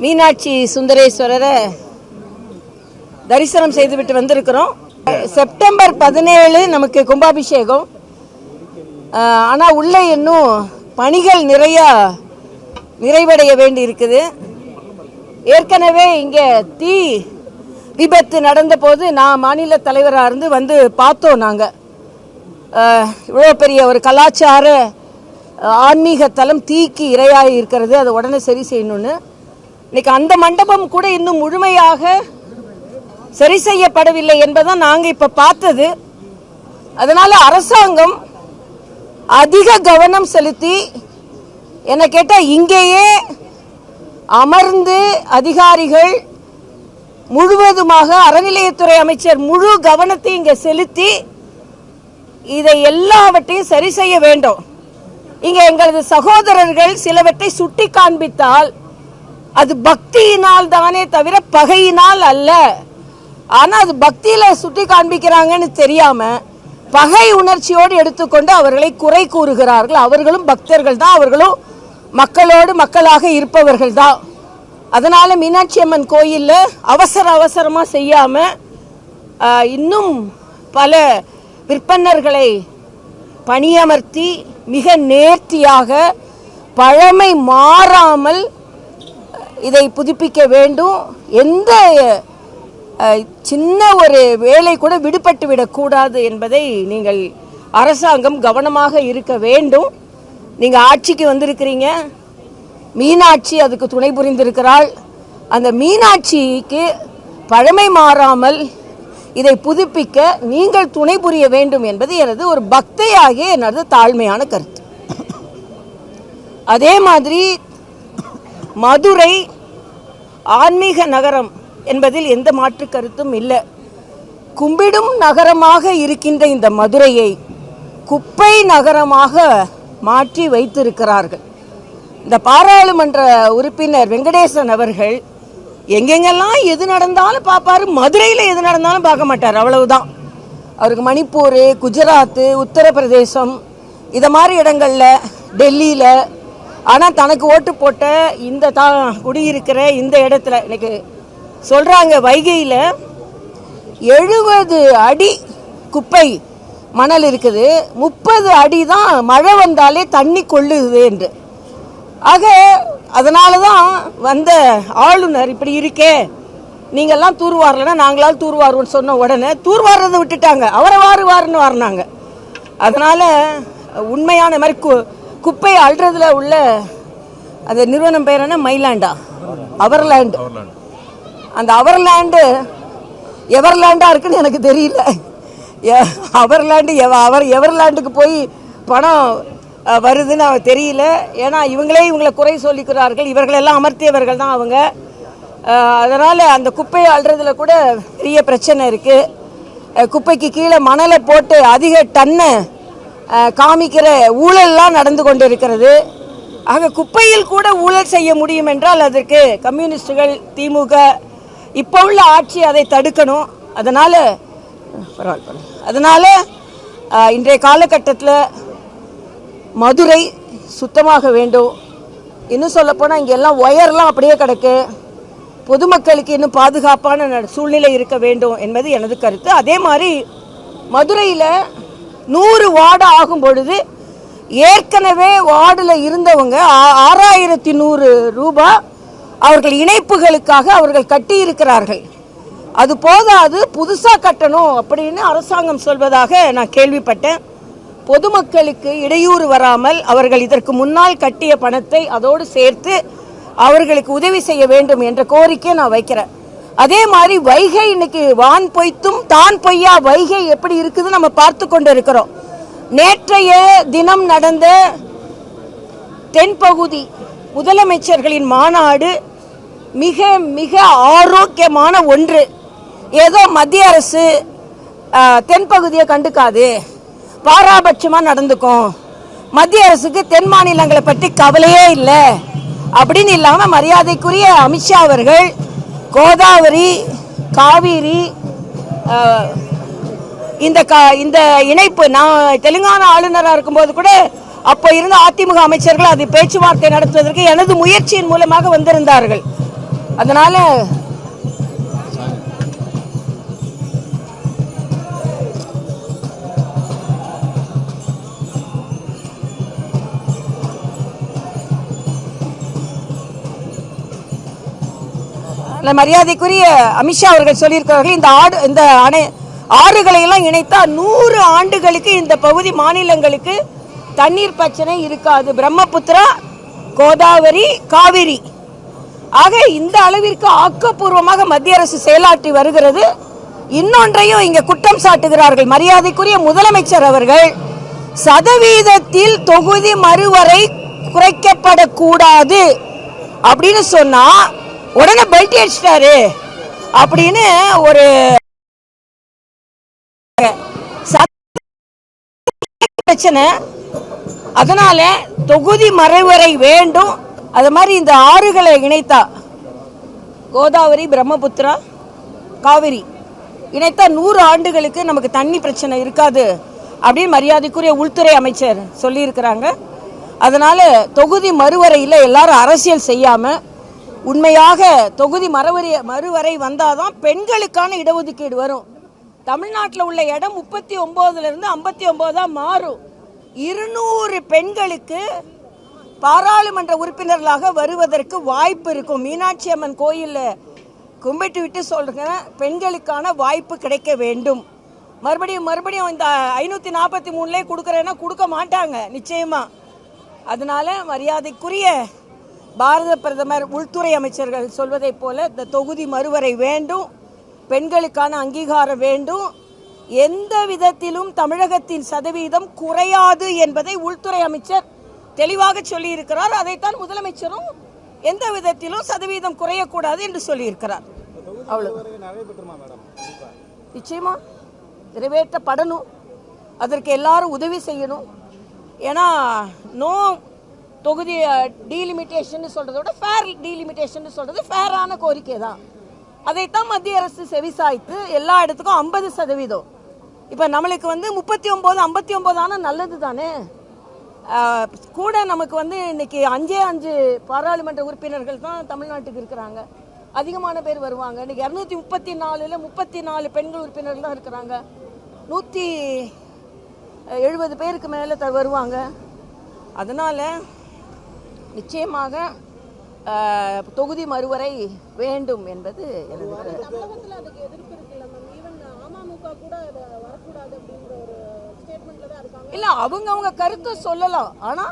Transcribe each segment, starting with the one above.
மீனாட்சி சுந்தரேஸ்வரரை தரிசனம் செய்துவிட்டு வந்திருக்கிறோம். செப்டம்பர் 17 நமக்கு கும்பாபிஷேகம். ஆனால் உள்ளே இன்னும் பணிகள் நிறைவடைய வேண்டி இருக்குது. ஏற்கனவே இங்கே தீ விபத்து நடந்த போது நான் மாநில தலைவராக இருந்து வந்து பார்த்தோம். நாங்கள் இவ்வளோ பெரிய ஒரு கலாச்சார ஆன்மீக தலம் தீக்கு இரையாகி இருக்கிறது, அதை உடனே சரி செய்யணும்னு. இன்னைக்கு அந்த மண்டபம் கூட இன்னும் முழுமையாக சரி செய்யப்படவில்லை என்பதான் நாங்கள் இப்போ பார்த்தது. அதனால அரசாங்கம் அதிக கவனம் செலுத்தி என்ன கேட்டால் இங்கேயே அமர்ந்து அதிகாரிகள் முழுவதுமாக அறநிலையத்துறை அமைச்சர் முழு கவனத்தை இங்கே செலுத்தி இதை எல்லாவற்றையும் சரி செய்ய வேண்டும். இங்கே எங்களது சகோதரர்கள் சிலவற்றை சுட்டி காண்பித்தால் அது பக்தியினால் தானே தவிர பகையினால் அல்ல. ஆனால் அது பக்தியில் சுட்டி காண்பிக்கிறாங்கன்னு தெரியாம பகை உணர்ச்சியோடு எடுத்துக்கொண்டு அவர்களை குறை கூறுகிறார்கள். அவர்களும் பக்தர்கள் தான், அவர்களும் மக்களோடு மக்களாக இருப்பவர்கள் தான். அதனால மீனாட்சி அம்மன் கோயிலில் அவசரமாக செய்யாம இன்னும் பல விற்பனர்களை பணியமர்த்தி மிக நேர்த்தியாக பழமை மாறாமல் இதை புதுப்பிக்க வேண்டும். எந்த சின்ன ஒரு வேலை கூட விடுபட்டு விடக்கூடாது என்பதை நீங்கள் அரசாங்கம் கவனமாக இருக்க வேண்டும். நீங்கள் ஆட்சிக்கு வந்திருக்கிறீங்க, மீனாட்சி அதுக்கு துணை புரிந்திருக்கிறாள். அந்த மீனாட்சிக்கு பழமை மாறாமல் இதை புதுப்பிக்க நீங்கள் துணை புரிய வேண்டும் என்பது எனது ஒரு பக்தியாகிய எனது தாழ்மையான கருத்து. அதே மாதிரி மதுரை ஆன்மீக நகரம் என்பதில் எந்த மாற்று கருத்தும் இல்லை. கும்பிடும் நகரமாக இருக்கின்ற இந்த மதுரையை குப்பை நகரமாக மாற்றி வைத்திருக்கிறார்கள். இந்த பாராளுமன்ற உறுப்பினர் வெங்கடேசன் அவர்கள் எங்கெங்கெல்லாம் எது நடந்தாலும் பார்ப்பாரு, மதுரையில் எது நடந்தாலும் பார்க்க மாட்டார். அவ்வளவுதான். அவருக்கு மணிப்பூர், குஜராத்து, உத்தரப்பிரதேசம் இதை மாதிரி இடங்களில், டெல்லியில், ஆனால் தனக்கு ஓட்டு போட்ட இந்த குடியிருக்கிற இந்த இடத்துல இன்னைக்கு சொல்கிறாங்க வைகையில் 70 அடி குப்பை மணல் இருக்குது, 30 அடி தான் மழை வந்தாலே தண்ணி கொள்ளுது என்று. ஆக அதனால தான் வந்த ஆளுநர் இப்படி இருக்கே, நீங்கள்லாம் தூர்வாரலன்னா நாங்களால் தூர்வாருவோன்னு சொன்ன உடனே தூர்வாரதை விட்டுட்டாங்க, அவரை வாருன்னு வாரினாங்க. அதனால் உண்மையான மாதிரி குப்பை அள்ளுறதுல உள்ள அந்த நிறுவனம் பேர் என்ன, மைலாண்டா, அவர்லேண்டு. அந்த எவர்லேண்டாக இருக்குன்னு எனக்கு தெரியல. எவர்லேண்டுக்கு போய் பணம் வருதுன்னு அவன் தெரியல. ஏன்னா இவங்களை குறை சொல்லிக்கிறார்கள், இவர்களெல்லாம் அமர்த்தியவர்கள் தான் அவங்க. அதனால் அந்த குப்பையை அள்ளுறதுல கூட பெரிய பிரச்சனை இருக்குது. குப்பைக்கு கீழே மணலை போட்டு அதிக டன்னை காமிக்கிற ஊழல்லாம் நடந்து கொண்டு இருக்கிறது. ஆக குப்பையில் கூட ஊழல் செய்ய முடியும் என்றால் அதற்கு கம்யூனிஸ்டுகள், திமுக இப்போ உள்ள ஆட்சி அதை தடுக்கணும். அதனால் இன்றைய காலகட்டத்தில் மதுரை சுத்தமாக வேண்டும். இன்னும் சொல்லப்போனால் இங்கே எல்லாம் ஒயர்லாம் அப்படியே கிடக்கு. பொதுமக்களுக்கு இன்னும் பாதுகாப்பான சூழ்நிலை இருக்க வேண்டும் என்பது எனது கருத்து. அதே மாதிரி மதுரையில் 100 வார்டு ஆகும் பொழுது ஏற்கனவே வார்டில் இருந்தவங்க 6100 ரூபாய் அவர்கள் இணைப்புகளுக்காக அவர்கள் கட்டியிருக்கிறார்கள். அது போதாது, புதுசாக கட்டணும் அப்படின்னு அரசாங்கம் சொல்வதாக நான் கேள்விப்பட்டேன். பொதுமக்களுக்கு இடையூறு வராமல் அவர்கள் இதற்கு முன்னால் கட்டிய பணத்தை அதோடு சேர்த்து அவர்களுக்கு உதவி செய்ய வேண்டும் என்ற கோரிக்கை நான் வைக்கிறேன். அதே மாதிரி வைகை இன்னைக்கு வான் பொய்த்தும் தான் பொய்யா வைகை எப்படி இருக்குது நம்ம பார்த்து கொண்டு இருக்கிறோம். நேற்றைய தினம் நடந்த தென்பகுதி முதலமைச்சர்களின் மாநாடு மிக மிக ஆரோக்கியமான ஒன்று. ஏதோ மத்திய அரசு தென்பகுதியை கண்டுக்காது, பாராபட்சமாக நடந்துக்கும், மத்திய அரசுக்கு தென் மாநிலங்களை பற்றி கவலையே இல்லை அப்படின்னு இல்லாமல் மரியாதைக்குரிய அமித்ஷா அவர்கள் கோதாவரி, காவிரி இந்த இணைப்பு, நான் தெலுங்கானா ஆளுநராக இருக்கும்போது கூட அப்போ இருந்த அதிமுக அமைச்சர்கள் அது பேச்சுவார்த்தை நடத்துவதற்கு எனது முயற்சியின் மூலமாக வந்திருந்தார்கள். அதனால மரியாதைக்குரிய அமித்ஷா அவர்கள் சொல்லியிருக்கிறார்கள், இந்த ஆறுகளை எல்லாம் இணைத்தா 100 ஆண்டுகளுக்கு இந்த பகுதி மாநிலங்களுக்கு தண்ணீர் பிரச்சனை இருக்காது. பிரம்மபுத்திரா, கோதாவரி, காவிரி ஆக இந்த அளவிற்கு ஆக்கப்பூர்வமாக மத்திய அரசு செயலாற்றி வருகிறது. இன்னொன்றையும் இங்க குற்றம் சாட்டுகிறார்கள் மரியாதைக்குரிய முதலமைச்சர் அவர்கள். சதவீதத்தில் தொகுதி மறுவரை குறைக்கப்படக்கூடாது அப்படின்னு சொன்னா உடனே பல்டி அடிச்சிட்டாரு அப்படின்னு ஒரு பிரச்சனை. அதனால தொகுதி மறுவரை வேண்டும். அது மாதிரி இந்த ஆறுகளை இணைத்தா கோதாவரி, பிரம்மபுத்திரா, காவிரி இணைத்தா 100 ஆண்டுகளுக்கு நமக்கு தண்ணி பிரச்சனை இருக்காது அப்படின்னு மரியாதைக்குரிய உள்துறை அமைச்சர் சொல்லியிருக்கிறாங்க. அதனால தொகுதி மறுவரையில் எல்லாரும் அரசியல் செய்யாம உண்மையாக தொகுதி மறுவரை வந்தாதான் பெண்களுக்கான இடஒதுக்கீடு வரும். தமிழ்நாட்டில் உள்ள இடம் 39லிருந்து 59 மாறும். 200 பெண்களுக்கு பாராளுமன்ற உறுப்பினர்களாக வருவதற்கு வாய்ப்பு இருக்கும். மீனாட்சி அம்மன் கோயிலில் கும்பிட்டு விட்டு சொல்றேங்க, பெண்களுக்கான வாய்ப்பு கிடைக்க வேண்டும். மறுபடியும் இந்த 543 கொடுக்குறேன்னா கொடுக்க மாட்டாங்க நிச்சயமா. அதனால மரியாதைக்குரிய பாரத பிரதமர், உள்துறை அமைச்சர்கள் சொல்வதை போல இந்த தொகுதி மறுவரை வேண்டும், பெண்களுக்கான அங்கீகாரம் வேண்டும். எந்த விதத்திலும் தமிழகத்தின் சதவீதம் குறையாது என்பதை உள்துறை அமைச்சர் தெளிவாக சொல்லி இருக்கிறார். அதைத்தான் முதலமைச்சரும் எந்த விதத்திலும் சதவீதம் குறையக்கூடாது என்று சொல்லி இருக்கிறார். அவ்வளவு நிச்சயமா நிறைவேற்றப்படணும். அதற்கு எல்லாரும் உதவி செய்யணும். ஏன்னா நோ தொகுதி டீலிமிட்டேஷன் சொல்றதை விட ஃபேர் டீலிமிட்டேஷன் சொல்றது ஃபேரான கோரிக்கை தான். அதைத்தான் மத்திய அரசு செவிசாய்த்து எல்லா இடத்துக்கும் 50%. இப்ப நம்மளுக்கு 39, 59 ஆனா நல்லது தானே. கூட நமக்கு இன்னைக்கு 5 பாராளுமன்ற உறுப்பினர்கள் தான் தமிழ்நாட்டுக்கு இருக்கிறாங்க. அதிகமான பேர் வருவாங்க. இன்னைக்கு 234ல் 34 பெண்கள் உறுப்பினர்கள் தான் இருக்கிறாங்க. 170 பேருக்கு மேல வருவாங்க. அதனால நிச்சயமாக தொகுதி மறுவரை வேண்டும் என்பது எனது இல்ல. அவங்க கருத்தை சொல்லலாம். ஆனா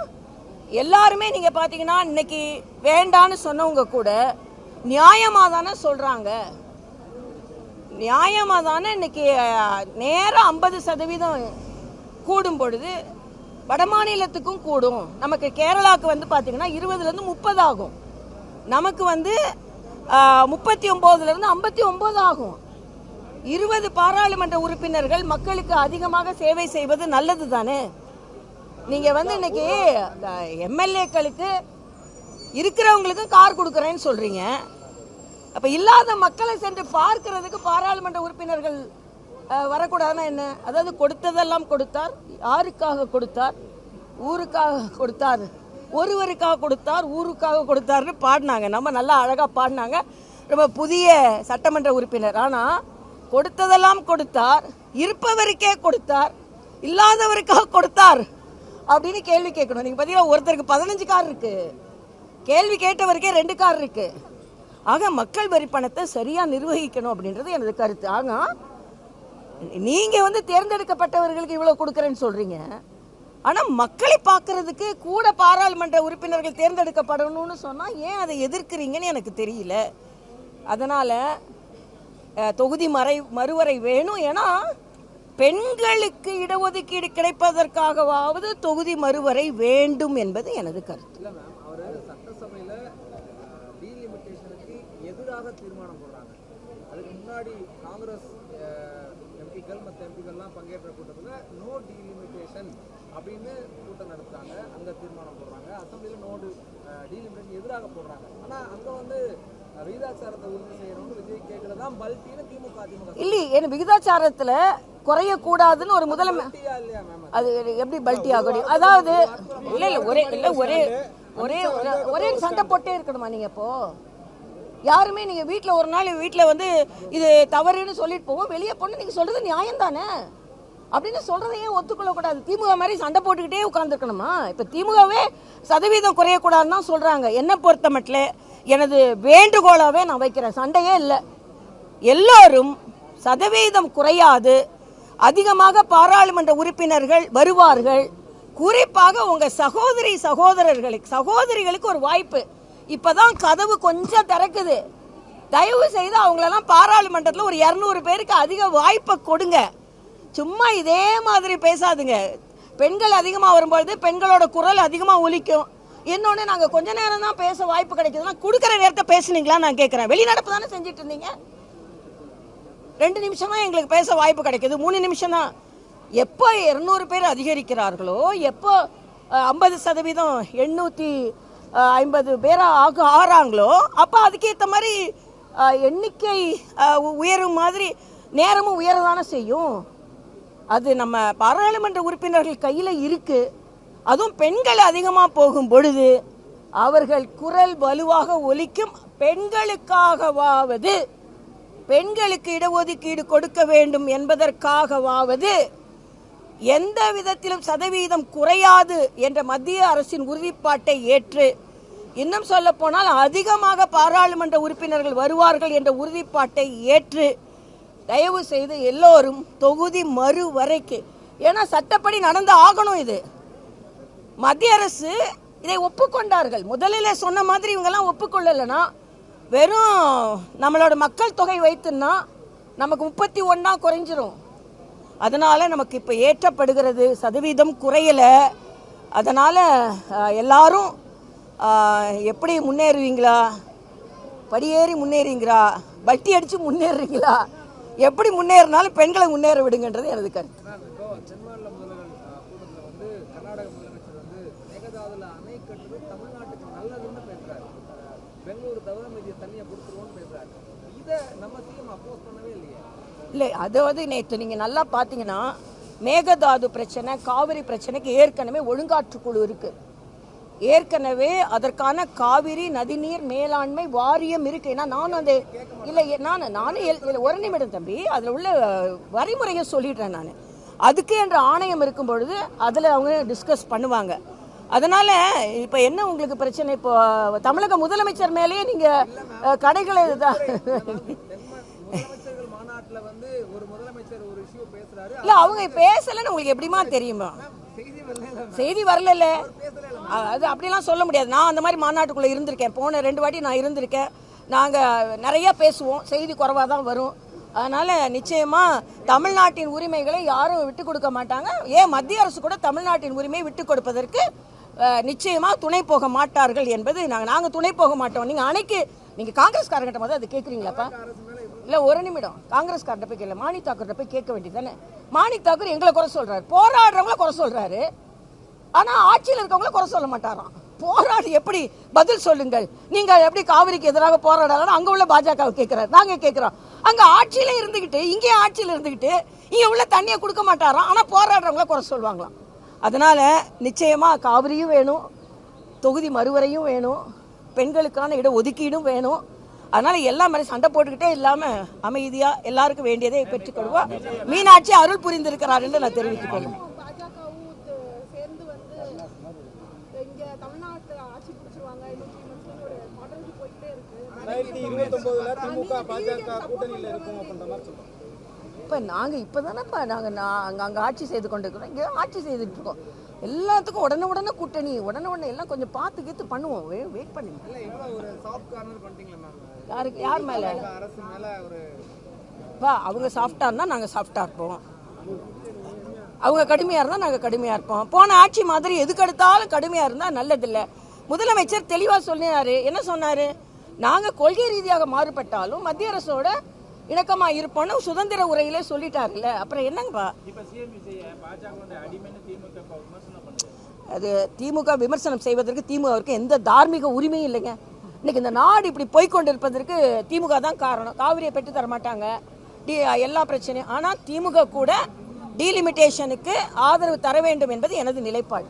எல்லாருமே நீங்க பாத்தீங்கன்னா இன்னைக்கு வேண்டான்னு சொன்னவங்க கூட நியாயமா தானே சொல்றாங்க. நியாயமா தானே இன்னைக்கு நேரம் 50% கூடும் பொழுது வட மாநிலத்துக்கும் கூடும். நமக்கு கேரளாவுக்கு பாத்தீங்கன்னா 20லிருந்து 30 ஆகும். நமக்கு 39லிருந்து 59 ஆகும். 20 பாராளுமன்ற உறுப்பினர்கள் மக்களுக்கு அதிகமாக சேவை செய்வது நல்லது தானே. நீங்க இன்னைக்கு எம்எல்ஏக்களுக்கு இருக்கிறவங்களுக்கு கார் கொடுக்கறேன்னு சொல்றீங்க. அப்ப இல்லாத மக்களை சென்று பார்க்கிறதுக்கு பாராளுமன்ற உறுப்பினர்கள் வரக்கூடாதுன்னா என்ன? அதாவது கொடுத்ததெல்லாம் கொடுத்தார். யாருக்காக கொடுத்தார்? ஊருக்காக கொடுத்தார். ஒருவருக்காக கொடுத்தார், ஊருக்காக கொடுத்தார்னு பாடினாங்க. நம்ம நல்லா அழகா பாடினாங்க. ரொம்ப புதிய சட்டமன்ற உறுப்பினர். ஆனா கொடுத்ததெல்லாம் கொடுத்தார், இருப்பவருக்கே கொடுத்தார், இல்லாதவருக்காக கொடுத்தார் அப்படின்னு கேள்வி கேட்கணும். நீங்க பாத்தீங்கன்னா ஒருத்தருக்கு 15 கார் இருக்கு, கேள்வி கேட்டவருக்கே 2 கார் இருக்கு. ஆக மக்கள் வரி பணத்தை சரியா நிர்வகிக்கணும் அப்படின்றது எனது கருத்து. ஆக நீங்க தேர்ந்தெடுக்கப்பட்டவர்களுக்கு இவ்வளவு கொடுக்கறேன்னு சொல்றீங்க. ஆனா மக்களை பார்க்கறதுக்கு கூட பாராளுமன்ற உறுப்பினர்கள் தேர்ந்தெடுக்கப்படணும்னு சொன்னா ஏன் அதை எதிர்க்கிறீங்கன்னு எனக்கு தெரியல. அதனால தொகுதி மறுவரை வேணும். ஏன்னா பெண்களுக்கு இடஒதுக்கீடு கிடைப்பதற்காகவாவது தொகுதி மறுவரை வேண்டும் என்பது எனது கருத்து. சட்டசபையில டீலிமிட்டேஷனுக்கு எதிராக தீர்மானம் போடுறாங்க. அதுக்கு முன்னாடி காங்கிரஸ் எம்பிக்கள் மற்ற எம்பிக்கள்லாம் பங்கேற்ற கூட்டத்தில் நோ டீலிமிட்டேஷன் அப்படின்னு கூட்டம் நடத்துறாங்க. அங்க தீர்மானம் போடுறாங்க. அசம்பிளியில் நோ டீலிமிட்டேஷன் எதிராக போடுறாங்க. ஆனா அங்க விகிதாச்சாரத்தை உறுதி செய்யணும்னு விஜய் கேட்கறதா பல்டின்னு திமுக இல்லை. ஏன்னா விகிதாச்சாரத்துல குறையக்கூடாதுன்னு ஒரு முதலமை அது எப்படி பல்டி ஆகும்? அதாவது ஒரே சண்டை போட்டே இருக்கணுமா நீங்க? இப்போ யாருமே நீங்கள் வீட்டில் ஒரு நாள் வீட்டில் வந்து இது தவறுன்னு சொல்லிட்டு போவோம், வெளியே போன நீங்கள் சொல்கிறது நியாயம் தானே அப்படின்னு சொல்கிறதையே ஒத்துக்கொள்ளக்கூடாது. திமுக மாதிரி சண்டை போட்டுக்கிட்டே உட்காந்துருக்கணுமா? இப்போ திமுகவே சதவீதம் குறையக்கூடாதுன்னு தான் சொல்கிறாங்க. என்னை பொறுத்த மட்டும் எனது வேண்டுகோளாகவே நான் வைக்கிறேன், சண்டையே இல்லை. எல்லோரும் சதவீதம் குறையாது, அதிகமாக பாராளுமன்ற உறுப்பினர்கள் வருவார்கள். குறிப்பாக உங்க சகோதரிகளுக்கு ஒரு வாய்ப்பு. இப்பதான் கதவு கொஞ்சம் திறக்குது. தயவு செய்து அவங்களெல்லாம் பாராளுமன்றத்தில் ஒரு 200 பேருக்கு அதிக வாய்ப்பை கொடுங்க. சும்மா இதே மாதிரி பேசாதுங்க. பெண்கள் அதிகமாக வரும்பொழுது பெண்களோட குரல் அதிகமாக ஒலிக்கும். இன்னொன்று, நாங்கள் கொஞ்ச நேரம் தான் பேச வாய்ப்பு கிடைக்குதுன்னா கொடுக்குற நேரத்தை பேசுனீங்களா நான் கேட்குறேன். வெளிநடப்பு தானே செஞ்சுட்டு இருந்தீங்க. 2 நிமிஷம் தான் எங்களுக்கு பேச வாய்ப்பு கிடைக்குது, 3 நிமிஷம் தான். எப்போ 200 பேர் அதிகரிக்கிறார்களோ, எப்போ 50% 850 பேராக ஆறாங்களோ, அப்போ அதுக்கேற்ற மாதிரி எண்ணிக்கை உயரும் மாதிரி நேரமும் உயரதானே செய்யும். அது நம்ம பாராளுமன்ற உறுப்பினர்கள் கையில் இருக்கு. அதுவும் பெண்கள் அதிகமாக போகும் பொழுது அவர்கள் குரல் வலுவாக ஒலிக்கும். பெண்களுக்காகவாவது, பெண்களுக்கு இடஒதுக்கீடு கொடுக்க வேண்டும் என்பதற்காகவாவது எந்த விதத்திலும் சதவீதம் குறையாது என்ற மத்திய அரசின் உறுதிப்பாட்டை ஏற்று, இன்னும் சொல்ல போனால் அதிகமாக பாராளுமன்ற உறுப்பினர்கள் வருவார்கள் என்ற உறுதிப்பாட்டை ஏற்று தயவு செய்து எல்லோரும் தொகுதி மறு வரைக்கு, ஏன்னா சட்டப்படி நடந்து ஆகணும். இது மத்திய அரசு இதை ஒப்புக்கொண்டார்கள். முதலில் சொன்ன மாதிரி இவங்கெல்லாம் ஒப்புக்கொள்ளலைன்னா வெறும் நம்மளோட மக்கள் தொகை வைத்துன்னா நமக்கு 31 குறைஞ்சிரும். அதனால நமக்கு இப்போ ஏற்றப்படுகிறது சதவீதம் குறையலை. அதனால எல்லாரும் எப்படி முன்னேறுவீங்களா, படியேறி முன்னேறீங்களா, வட்டி அடிச்சு முன்னேறுறீங்களா, எப்படி முன்னேறினாலும் பெண்களை முன்னேற விடுங்கன்றது எனது கருத்து. தென்மாநில முதல்வர் கூட்டத்தில் வந்து கர்நாடக முதலமைச்சர் வந்து மேகதாதுல அணை கட்டுறது தமிழ்நாட்டுக்கு நல்லதுன்னு பேசுறாரு. பெங்களூரு தவிர மீதிய தண்ணியை கொடுத்துருவோம்னு பேசுறாரு. இதை நம்ம சிஎம் அப்போஸ் பண்ணவே இல்லையே. இல்லை, அதாவது நேற்று நீங்கள் நல்லா பார்த்தீங்கன்னா மேகதாது பிரச்சனை, காவிரி பிரச்சனைக்கு ஏற்கனவே ஒழுங்காற்றுக்குழு இருக்கு. ஏற்கனவே அதற்கான காவிரி நதிநீர் மேலாண்மை வாரியம் இருக்கு. ஏன்னா நானும் அது இல்லை, நானும் ஒரு நிமிடம் தம்பி, அதில் உள்ள வரைமுறையை சொல்லிடுறேன். நான் அதுக்கு என்ற ஆணையம் இருக்கும் பொழுது அதில் அவங்க டிஸ்கஸ் பண்ணுவாங்க. அதனால இப்போ என்ன உங்களுக்கு பிரச்சனை? இப்போ தமிழக முதலமைச்சர் மேலேயே நீங்க கடைகளை இல்ல, அவங்க பேசலன்னு உங்களுக்கு எப்படிமா தெரியுமா? செய்தி வரல. அது அப்படிலாம் சொல்ல முடியாது. நான் அந்த மாதிரி மாநாட்டுக்குள்ள இருந்திருக்கேன். போன 2 வாட்டி நான் இருந்திருக்கேன். நாங்க நிறைய பேசுவோம், செய்தி குறைவா தான் வரும். அதனால நிச்சயமா தமிழ்நாட்டின் உரிமைகளை யாரும் விட்டு கொடுக்க மாட்டாங்க. ஏன் மத்திய அரசு கூட தமிழ்நாட்டின் உரிமையை விட்டு கொடுப்பதற்கு நிச்சயமா துணை போக மாட்டார்கள் என்பது நாங்க துணை போக மாட்டோம். நீங்க அன்னைக்கு நீங்க காங்கிரஸ்காரங்கிட்ட போது அது கேட்குறீங்களாப்பா? இல்லை, ஒரு நிமிடம். காங்கிரஸ்கார்ட்ட போய் கேட்கல, மாணிக் தாக்கூர்ட்ட போய் கேட்க வேண்டியது தானே. மாணிக் தாக்கூர் எங்களை குறை சொல்றாரு, போராடுறவங்கள குறை சொல்றாரு. ஆனா ஆட்சியில் இருக்கவங்கள குறை சொல்ல மாட்டாராம். போராடி எப்படி பதில் சொல்லுங்கள், நீங்க எப்படி காவிரிக்கு எதிராக போராடலாம் அங்க உள்ள பாஜக கேட்கிறாரு. நாங்க கேட்கிறோம், அங்க ஆட்சியில இருந்துகிட்டு இங்கே ஆட்சியில் இருந்துகிட்டு இங்க உள்ள தண்ணியை கொடுக்க மாட்டாராம். ஆனா போராடுறவங்கள குறை சொல்லுவாங்களாம். அதனால நிச்சயமா காவிரியும் வேணும், தொகுதி மறுவரையும் வேணும், பெண்களுக்கான இட ஒதுக்கீடும் வேணும். அதனால எல்லா மாதிரி சண்டை போட்டுக்கிட்டே இல்லாம அமைதியா எல்லாருக்கும் வேண்டியதை பெற்றுக்கொள்வோம். மீனாட்சி அருள் புரிந்திருக்கிறார் என்று நான் தெரிவித்துக் கொள்வேன். இப்போ நாங்கள் இப்போ தானேப்பா அங்கே ஆட்சி செய்து கொண்டு இருக்கிறோம், இங்கே ஆட்சி செய்துட்டு இருக்கோம். எல்லாத்துக்கும் உடனே கூட்டணி, உடனே எல்லாம் கொஞ்சம் பார்த்து கேத்து பண்ணுவோம். வெயிட் பண்ணுங்க. யார் மேலே? அவங்க சாஃப்டாக இருந்தால் நாங்கள் சாஃப்டாக இருப்போம், அவங்க கடுமையாக இருந்தால் நாங்கள் கடுமையாக இருப்போம். போன ஆட்சி மாதிரி எதுக்கு எடுத்தாலும் கடுமையாக இருந்தால் நல்லதில்லை. முதலமைச்சர் தெளிவாக சொன்னார். என்ன சொன்னார்? நாங்கள் கொள்கை ரீதியாக மாறுபட்டாலும் மத்திய அரசோட இணக்கமா இருப்போம்னு சுதந்திர உரையிலே சொல்லிட்டாருல்ல. அப்புறம் என்னங்கப்பா அது? திமுக விமர்சனம் செய்வதற்கு திமுகவிற்கு எந்த தார்மீக உரிமையும் இல்லைங்க. இன்னைக்கு இந்த நாடு இப்படி போய்கொண்டிருப்பதற்கு திமுக தான் காரணம். காவிரியை பெற்று தர மாட்டாங்க, எல்லா பிரச்சனையும். ஆனால் திமுக கூட டீலிமிட்டேஷனுக்கு ஆதரவு தர வேண்டும் என்பது எனது நிலைப்பாடு.